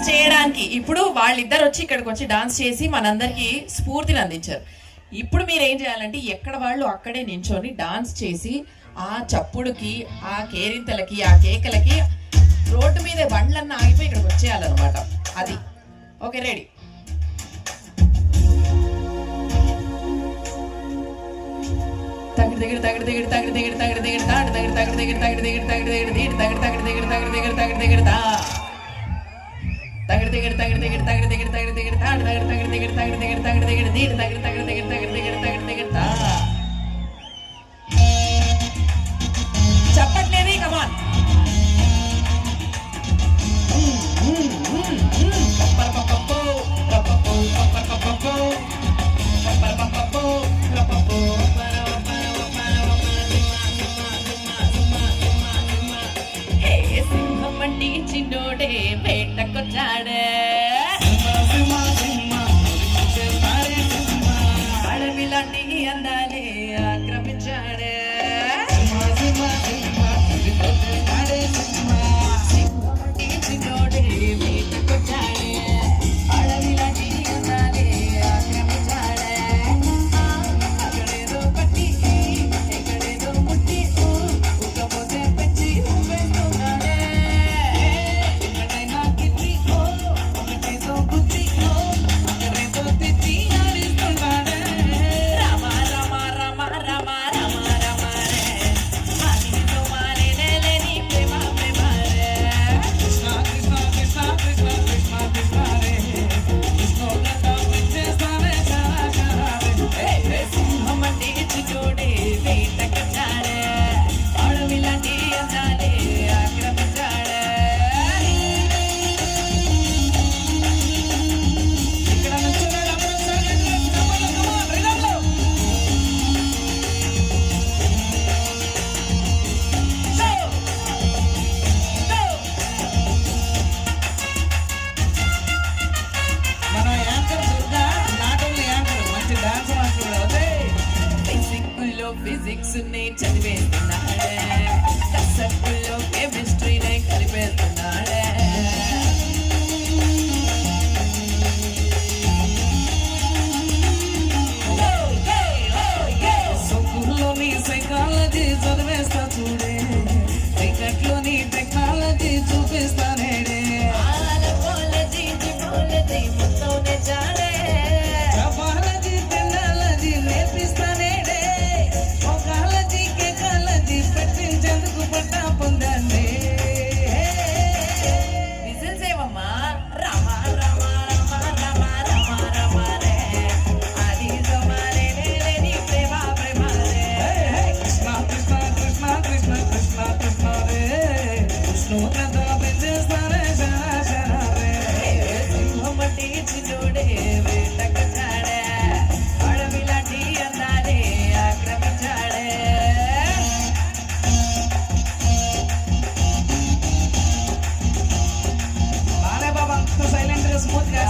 చేయడానికి ఇప్పుడు వాళ్ళిద్దరు వచ్చి ఇక్కడికి వచ్చి డాన్స్ చేసి మనందరికి స్ఫూర్తిని అందించారు. ఇప్పుడు మీరు ఏం చేయాలంటే ఎక్కడ వాళ్ళు అక్కడే నించొని డాన్స్ చేసి ఆ చప్పుడుకి, ఆ కేరింతలకి, ఆ కేకలకి రోడ్డు మీద బండ్లన్న ఆగిపోయి ఇక్కడికి వచ్చేయాలన్నమాట. అది ఓకే, రెడీ. తగిడి దగ్గర దగ్గర దగ్గర దగ్గర దగ్గర దగ్గర తాడు దగ్గర దగ్గర దగ్గర దగ్గర దగ్గర దగ్గర దగ్గర దీడి దగ్గర దగ్గర దగ్గర దగ్గర దగ్గర దగ్గర దగ్గర తా దగ్గర దగ్గర దగ్గర దగ్గర దగ్గర దగ్గర దగ్గర దగ్గర తాడు దగ్గర దగ్గర దగ్గర దగ్గర దగ్గర దగ్గర దగ్గర దీడి దగ్గర దగ్గర దగ్గర దగ్గర దగ్గర దగ్గర దగ్గర తా. చెప్పట్లేదు, కమాన్. చిన్నోడే వేటకొచ్చాడే, అడవిలాంటి అందాలే ఆక్రమించాడే. చిన్నోడే వేటకొచ్చాడే, అడవిలాంటి అందాలే ఆక్రమించాడే. అక్కడేదో పట్టి ఎక్కడేదో ముట్టి ఉక్కపోతే పెంచి ఊపేస్తున్నాడే. ఫిజిక్స్ నే చదివేస్తున్నాడే, కసక్కుల్లో కెమిస్ట్రీనే కలిపేస్తున్నాడే. సొక్కుల్లోని సైకాలజీ చదివేస్తా చూడే, టికెట్లోని టెక్నాలజీ చూపిస్తానేడే. మొత్తం చాడే టెక్నాలజీ టెక్నాలజీ నేర్పిస్తానే. పెట్టించేందుకు పట్టా పొందండి. విజిల్సేవమ్మా రమ రమ రమ రమ రమ రమ రే, అది సమారే నీ ప్రేమ ప్రేమ రే. కృష్ణ కృష్ణ కృష్ణ కృష్ణ కృష్ణ కృష్ణ రే, కృష్ణోగ్రత పెంచేస్తానే శర రే. సింహమటి చిన్నుడే వేటకొచ్చాడే, అడవిలాంటి అందాలే ఆక్రమించాడే. సైలెంట్ గా స్మూత్ గా